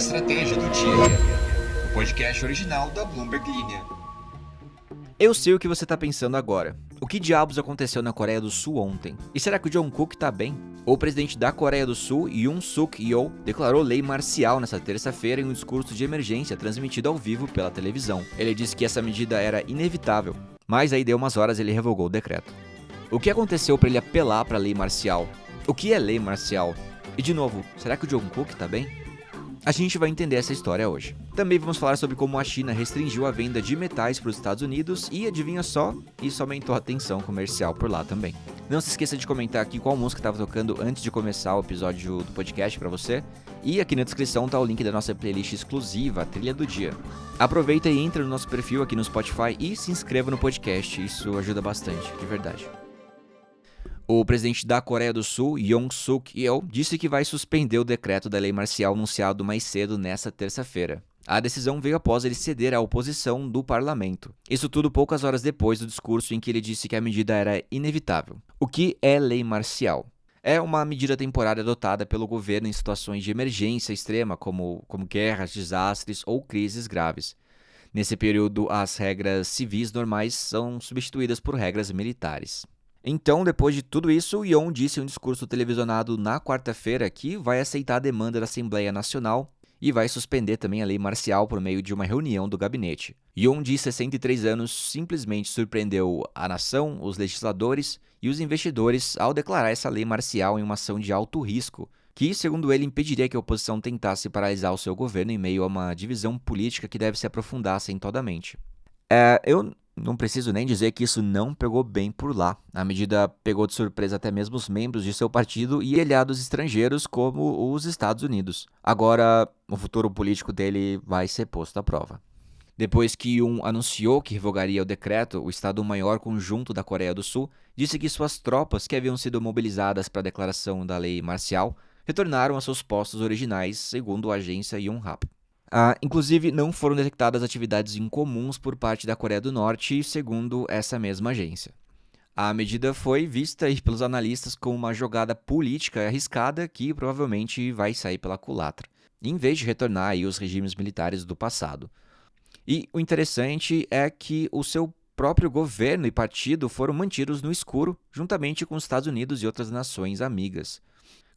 Estratégia do Dia, o podcast original da Bloomberg Linha. Eu sei o que você tá pensando agora. O que diabos aconteceu na Coreia do Sul ontem? E será que o Jong-kook tá bem? O presidente da Coreia do Sul, Yoon Suk Yeol, declarou lei marcial nesta terça-feira em um discurso de emergência transmitido ao vivo pela televisão. Ele disse que essa medida era inevitável, mas aí deu umas horas ele revogou o decreto. O que aconteceu para ele apelar para a lei marcial? O que é lei marcial? E de novo, será que o Jong-kook tá bem? A gente vai entender essa história hoje. Também vamos falar sobre como a China restringiu a venda de metais para os Estados Unidos e, adivinha só, isso aumentou a tensão comercial por lá também. Não se esqueça de comentar aqui qual música estava tocando antes de começar o episódio do podcast para você. E aqui na descrição tá o link da nossa playlist exclusiva, a Trilha do Dia. Aproveita e entra no nosso perfil aqui no Spotify e se inscreva no podcast, isso ajuda bastante, de verdade. O presidente da Coreia do Sul, Yoon Suk Yeol, disse que vai suspender o decreto da lei marcial anunciado mais cedo nesta terça-feira. A decisão veio após ele ceder à oposição do parlamento. Isso tudo poucas horas depois do discurso em que ele disse que a medida era inevitável. O que é lei marcial? É uma medida temporária adotada pelo governo em situações de emergência extrema, como guerras, desastres ou crises graves. Nesse período, as regras civis normais são substituídas por regras militares. Então, depois de tudo isso, Yoon disse em um discurso televisionado na quarta-feira que vai aceitar a demanda da Assembleia Nacional e vai suspender também a lei marcial por meio de uma reunião do gabinete. Yoon, de 63 anos, simplesmente surpreendeu a nação, os legisladores e os investidores ao declarar essa lei marcial em uma ação de alto risco, que, segundo ele, impediria que a oposição tentasse paralisar o seu governo em meio a uma divisão política que deve se aprofundar acentuadamente. Eu não preciso nem dizer que isso não pegou bem por lá. A medida pegou de surpresa até mesmo os membros de seu partido e aliados estrangeiros como os Estados Unidos. Agora, o futuro político dele vai ser posto à prova. Depois que Yoon anunciou que revogaria o decreto, o Estado-Maior Conjunto da Coreia do Sul disse que suas tropas, que haviam sido mobilizadas para a declaração da lei marcial, retornaram a seus postos originais, segundo a agência Yonhap. Inclusive, não foram detectadas atividades incomuns por parte da Coreia do Norte, segundo essa mesma agência. A medida foi vista pelos analistas como uma jogada política arriscada que provavelmente vai sair pela culatra, em vez de retornar os regimes militares do passado. E o interessante é que o seu próprio governo e partido foram mantidos no escuro, juntamente com os Estados Unidos e outras nações amigas.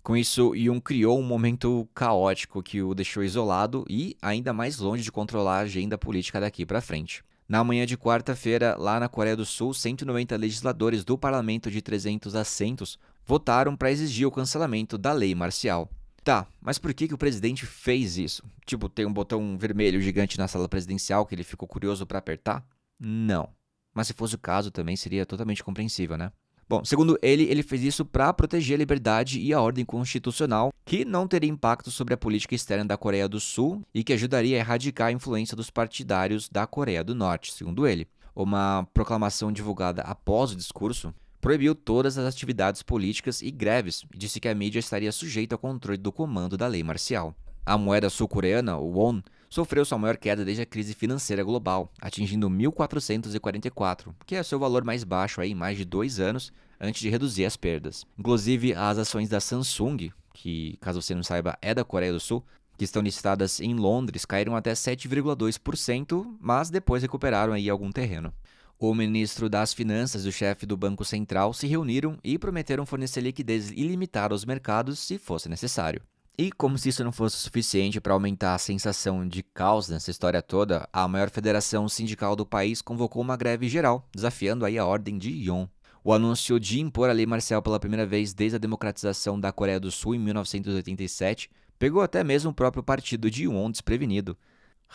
Com isso, Yoon criou um momento caótico que o deixou isolado e ainda mais longe de controlar a agenda política daqui para frente. Na manhã de quarta-feira, lá na Coreia do Sul, 190 legisladores do parlamento de 300 assentos votaram para exigir o cancelamento da lei marcial. Tá, mas por que o presidente fez isso? Tipo, tem um botão vermelho gigante na sala presidencial que ele ficou curioso para apertar? Não. Mas se fosse o caso, também seria totalmente compreensível, né? Bom, segundo ele fez isso para proteger a liberdade e a ordem constitucional, que não teria impacto sobre a política externa da Coreia do Sul e que ajudaria a erradicar a influência dos partidários da Coreia do Norte, segundo ele. Uma proclamação divulgada após o discurso proibiu todas as atividades políticas e greves e disse que a mídia estaria sujeita ao controle do comando da lei marcial. A moeda sul-coreana, o won, sofreu sua maior queda desde a crise financeira global, atingindo 1.444, que é seu valor mais baixo em mais de 2 anos, antes de reduzir as perdas. Inclusive, as ações da Samsung, que, caso você não saiba, é da Coreia do Sul, que estão listadas em Londres, caíram até 7,2%, mas depois recuperaram algum terreno. O ministro das Finanças e o chefe do Banco Central se reuniram e prometeram fornecer liquidez ilimitada aos mercados se fosse necessário. E como se isso não fosse suficiente para aumentar a sensação de caos nessa história toda, a maior federação sindical do país convocou uma greve geral, desafiando a ordem de Yoon. O anúncio de impor a lei marcial pela primeira vez desde a democratização da Coreia do Sul em 1987 pegou até mesmo o próprio partido de Yoon desprevenido.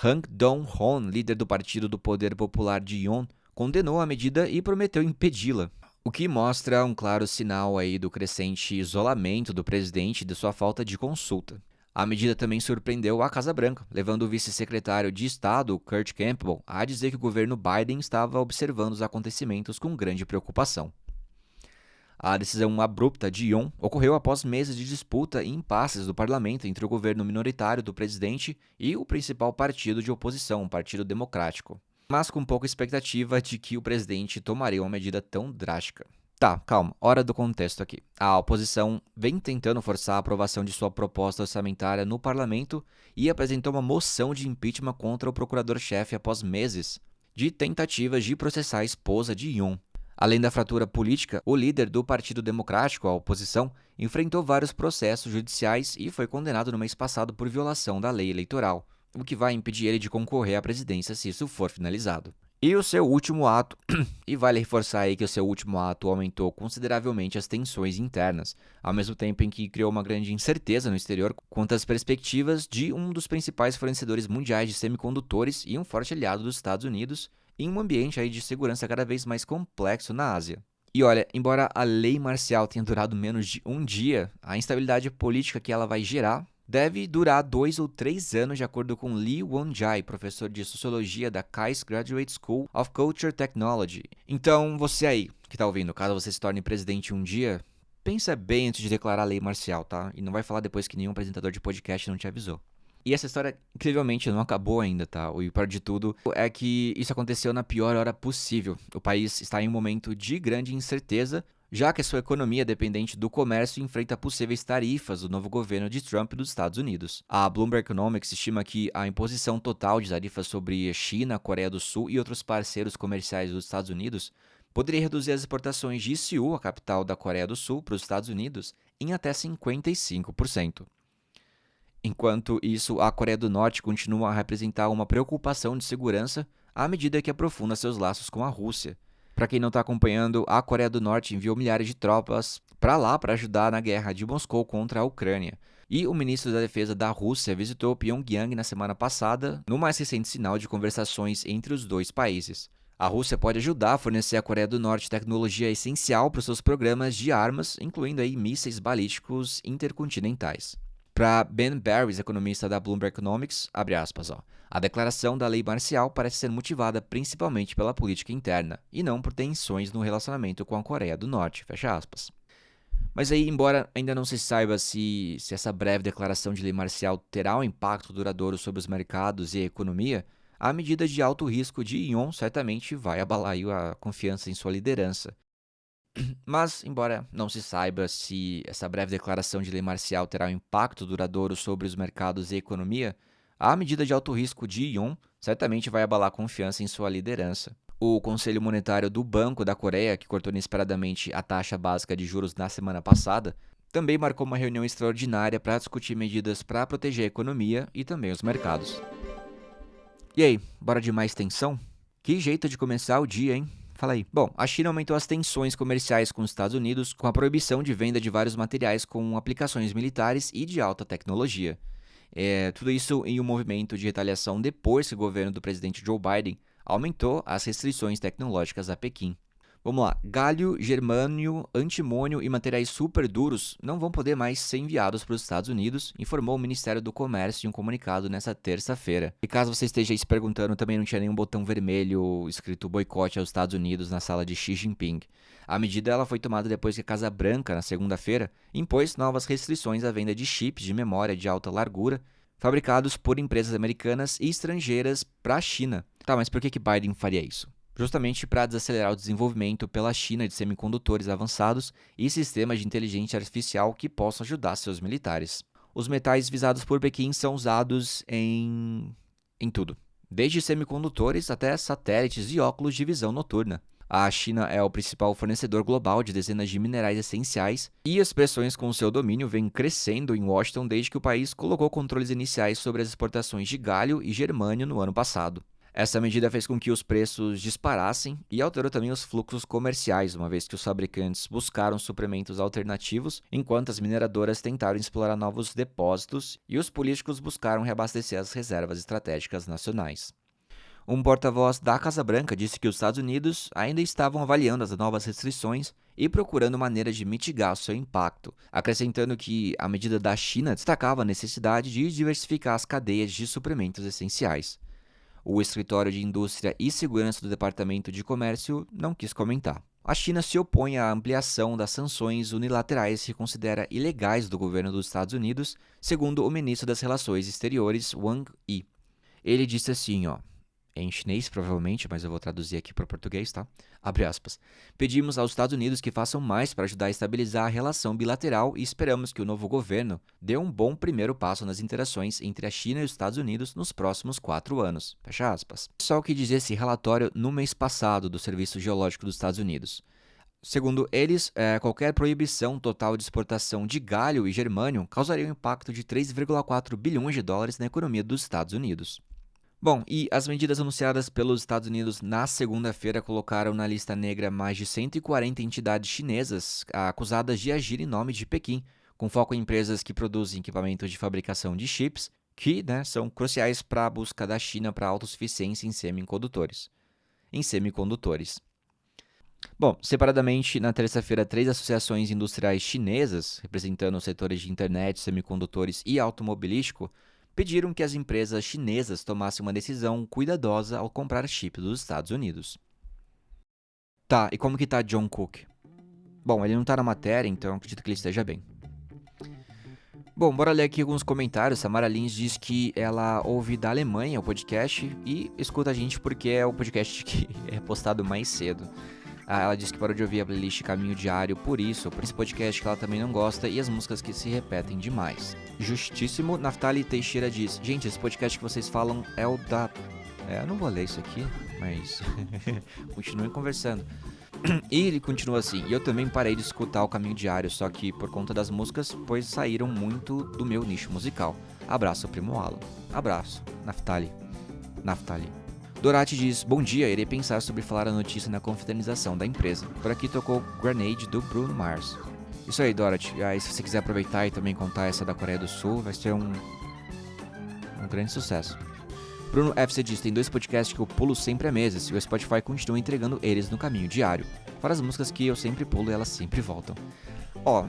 Hang Dong-hoon, líder do Partido do Poder Popular de Yoon, condenou a medida e prometeu impedi-la. O que mostra um claro sinal do crescente isolamento do presidente e de sua falta de consulta. A medida também surpreendeu a Casa Branca, levando o vice-secretário de Estado, Kurt Campbell, a dizer que o governo Biden estava observando os acontecimentos com grande preocupação. A decisão abrupta de Yoon ocorreu após meses de disputa e impasses do parlamento entre o governo minoritário do presidente e o principal partido de oposição, o Partido Democrático, mas com pouca expectativa de que o presidente tomaria uma medida tão drástica. Tá, calma, hora do contexto aqui. A oposição vem tentando forçar a aprovação de sua proposta orçamentária no parlamento e apresentou uma moção de impeachment contra o procurador-chefe após meses de tentativas de processar a esposa de Yoon. Além da fratura política, o líder do Partido Democrático, a oposição, enfrentou vários processos judiciais e foi condenado no mês passado por violação da lei eleitoral, o que vai impedir ele de concorrer à presidência se isso for finalizado. E o seu último ato, e vale reforçar aí que o seu último ato aumentou consideravelmente as tensões internas, ao mesmo tempo em que criou uma grande incerteza no exterior quanto às perspectivas de um dos principais fornecedores mundiais de semicondutores e um forte aliado dos Estados Unidos, em um ambiente aí de segurança cada vez mais complexo na Ásia. E olha, embora a lei marcial tenha durado menos de um dia, a instabilidade política que ela vai gerar deve durar 2 ou 3 anos, de acordo com Lee Won-jae, professor de Sociologia da KAIST Graduate School of Culture Technology. Então, você aí, que tá ouvindo, caso você se torne presidente um dia, pensa bem antes de declarar a lei marcial, tá? E não vai falar depois que nenhum apresentador de podcast não te avisou. E essa história, incrivelmente, não acabou ainda, tá? O pior de tudo é que isso aconteceu na pior hora possível. O país está em um momento de grande incerteza, já que a sua economia dependente do comércio enfrenta possíveis tarifas do novo governo de Trump dos Estados Unidos. A Bloomberg Economics estima que a imposição total de tarifas sobre a China, Coreia do Sul e outros parceiros comerciais dos Estados Unidos poderia reduzir as exportações de Seul, a capital da Coreia do Sul, para os Estados Unidos, em até 55%. Enquanto isso, a Coreia do Norte continua a representar uma preocupação de segurança à medida que aprofunda seus laços com a Rússia. Para quem não está acompanhando, a Coreia do Norte enviou milhares de tropas para lá para ajudar na guerra de Moscou contra a Ucrânia. E o ministro da Defesa da Rússia visitou Pyongyang na semana passada, no mais recente sinal de conversações entre os dois países. A Rússia pode ajudar a fornecer à Coreia do Norte tecnologia essencial para os seus programas de armas, incluindo aí mísseis balísticos intercontinentais. Para Ben Barries, economista da Bloomberg Economics, abre aspas, a declaração da lei marcial parece ser motivada principalmente pela política interna, e não por tensões no relacionamento com a Coreia do Norte, fecha aspas. Mas aí, embora ainda não se saiba se essa breve declaração de lei marcial terá um impacto duradouro sobre os mercados e a economia, a medida de alto risco de Yoon certamente vai abalar a confiança em sua liderança. Mas, embora não se saiba se essa breve declaração de lei marcial terá um impacto duradouro sobre os mercados e a economia, a medida de alto risco de Yoon certamente vai abalar a confiança em sua liderança. O Conselho Monetário do Banco da Coreia, que cortou inesperadamente a taxa básica de juros na semana passada, também marcou uma reunião extraordinária para discutir medidas para proteger a economia e também os mercados. E aí, bora de mais tensão? Que jeito de começar o dia, hein? Fala aí. Bom, a China aumentou as tensões comerciais com os Estados Unidos com a proibição de venda de vários materiais com aplicações militares e de alta tecnologia. Tudo isso em um movimento de retaliação depois que o governo do presidente Joe Biden aumentou as restrições tecnológicas a Pequim. Vamos lá, galho, germânio, antimônio e materiais super duros não vão poder mais ser enviados para os Estados Unidos, informou o Ministério do Comércio em um comunicado nesta terça-feira. E caso você esteja aí se perguntando, também não tinha nenhum botão vermelho escrito boicote aos Estados Unidos na sala de Xi Jinping. A medida ela foi tomada depois que a Casa Branca, na segunda-feira, impôs novas restrições à venda de chips de memória de alta largura, fabricados por empresas americanas e estrangeiras para a China. Tá, mas por que Biden faria isso? Justamente para desacelerar o desenvolvimento pela China de semicondutores avançados e sistemas de inteligência artificial que possam ajudar seus militares. Os metais visados por Pequim são usados em tudo, desde semicondutores até satélites e óculos de visão noturna. A China é o principal fornecedor global de dezenas de minerais essenciais e as pressões com seu domínio vêm crescendo em Washington desde que o país colocou controles iniciais sobre as exportações de galho e germânio no ano passado. Essa medida fez com que os preços disparassem e alterou também os fluxos comerciais, uma vez que os fabricantes buscaram suprimentos alternativos, enquanto as mineradoras tentaram explorar novos depósitos e os políticos buscaram reabastecer as reservas estratégicas nacionais. Um porta-voz da Casa Branca disse que os Estados Unidos ainda estavam avaliando as novas restrições e procurando maneiras de mitigar o seu impacto, acrescentando que a medida da China destacava a necessidade de diversificar as cadeias de suprimentos essenciais. O Escritório de Indústria e Segurança do Departamento de Comércio não quis comentar. A China se opõe à ampliação das sanções unilaterais que considera ilegais do governo dos Estados Unidos, segundo o ministro das Relações Exteriores, Wang Yi. Ele disse assim, em chinês, provavelmente, mas eu vou traduzir aqui para português, tá? Abre aspas. Pedimos aos Estados Unidos que façam mais para ajudar a estabilizar a relação bilateral e esperamos que o novo governo dê um bom primeiro passo nas interações entre a China e os Estados Unidos nos próximos 4 anos. Fecha aspas. Só o que diz esse relatório no mês passado do Serviço Geológico dos Estados Unidos. Segundo eles, qualquer proibição total de exportação de galho e germânio causaria um impacto de 3,4 bilhões de dólares na economia dos Estados Unidos. Bom, e as medidas anunciadas pelos Estados Unidos na segunda-feira colocaram na lista negra mais de 140 entidades chinesas acusadas de agir em nome de Pequim, com foco em empresas que produzem equipamentos de fabricação de chips, que são cruciais para a busca da China para a autossuficiência em semicondutores. Bom, separadamente, na terça-feira, 3 associações industriais chinesas, representando os setores de internet, semicondutores e automobilístico, pediram que as empresas chinesas tomassem uma decisão cuidadosa ao comprar chips dos Estados Unidos. Tá, e como que tá John Cook? Bom, ele não tá na matéria, então acredito que ele esteja bem. Bom, bora ler aqui alguns comentários. Samara Lins diz que ela ouve da Alemanha o podcast e escuta a gente porque é o podcast que é postado mais cedo. Ela disse que parou de ouvir a playlist Caminho Diário por esse podcast que ela também não gosta e as músicas que se repetem demais. Justíssimo, Naftali Teixeira diz: gente, esse podcast que vocês falam é o da... eu não vou ler isso aqui, mas continuem conversando. E ele continua assim: e eu também parei de escutar o Caminho Diário, só que por conta das músicas, pois saíram muito do meu nicho musical. Abraço, primo Alan. Abraço, Naftali. Dorati diz: bom dia, irei pensar sobre falar a notícia na confraternização da empresa. Por aqui tocou Grenade do Bruno Mars. Isso aí, Dorati. E aí, se você quiser aproveitar e também contar essa da Coreia do Sul, vai ser um grande sucesso. Bruno FC diz: tem 2 podcasts que eu pulo sempre há meses e o Spotify continua entregando eles no Caminho Diário. Fora as músicas que eu sempre pulo e elas sempre voltam.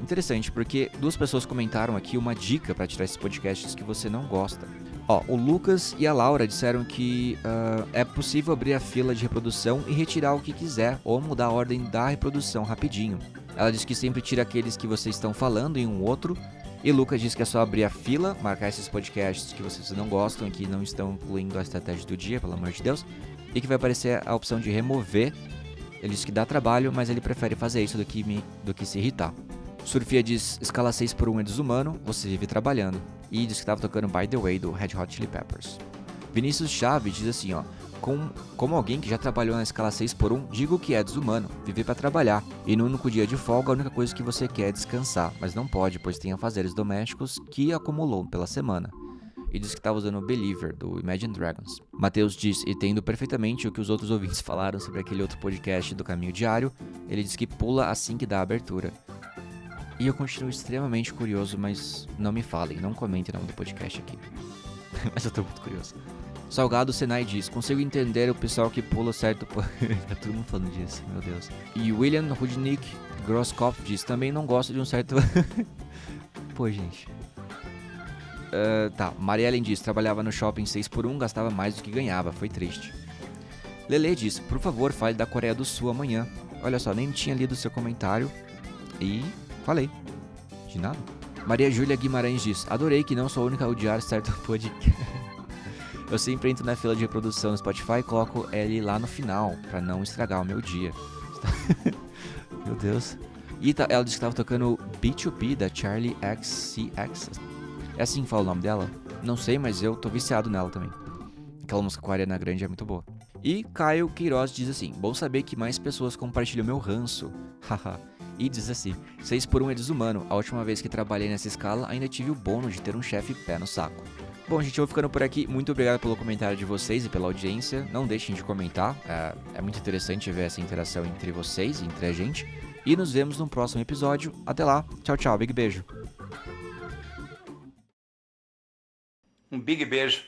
Interessante, porque 2 pessoas comentaram aqui uma dica para tirar esses podcasts que você não gosta. O Lucas e a Laura disseram que é possível abrir a fila de reprodução e retirar o que quiser ou mudar a ordem da reprodução rapidinho. Ela diz que sempre tira aqueles que vocês estão falando em um outro. E Lucas diz que é só abrir a fila, marcar esses podcasts que vocês não gostam e que não estão incluindo a estratégia do dia, pelo amor de Deus. E que vai aparecer a opção de remover. Ele diz que dá trabalho, mas ele prefere fazer isso do que se irritar. Surfia diz: escala 6x1 é desumano, você vive trabalhando. E diz que estava tocando By The Way do Red Hot Chili Peppers. Vinícius Chaves diz assim, como alguém que já trabalhou na escala 6x1, digo que é desumano, viver para trabalhar. E no único dia de folga, a única coisa que você quer é descansar, mas não pode, pois tem afazeres domésticos que acumulou pela semana. E diz que estava usando Believer, do Imagine Dragons. Matheus diz: entendo perfeitamente o que os outros ouvintes falaram sobre aquele outro podcast do Caminho Diário. Ele diz que pula assim que dá a abertura. E eu continuo extremamente curioso, mas não me falem, não comentem o nome do podcast aqui. Mas eu tô muito curioso. Salgado Senai diz: consigo entender o pessoal que pula certo... Tá todo mundo falando disso, meu Deus. E William Rudnick Grosskopf diz: também não gosto de um certo... Pô, gente. Maria Ellen diz: trabalhava no shopping 6x1, gastava mais do que ganhava, foi triste. Lele diz: por favor, fale da Coreia do Sul amanhã. Olha só, nem tinha lido o seu comentário e... falei. De nada. Maria Júlia Guimarães diz: adorei que não sou a única a odiar certo podcast. Eu sempre entro na fila de reprodução no Spotify e coloco ele lá no final, pra não estragar o meu dia. Meu Deus. E ela disse que tava tocando B2B da Charlie XCX. É assim que fala o nome dela? Não sei, mas eu tô viciado nela também. Aquela música com a Ariana Grande é muito boa. E Caio Queiroz diz assim: bom saber que mais pessoas compartilham meu ranço. Haha. E diz assim: 6x1 é desumano. A última vez que trabalhei nessa escala, ainda tive o bônus de ter um chefe pé no saco. Bom, gente, eu vou ficando por aqui. Muito obrigado pelo comentário de vocês e pela audiência. Não deixem de comentar. É muito interessante ver essa interação entre vocês e entre a gente. E nos vemos no próximo episódio. Até lá. Tchau, tchau. Big beijo. Um big beijo.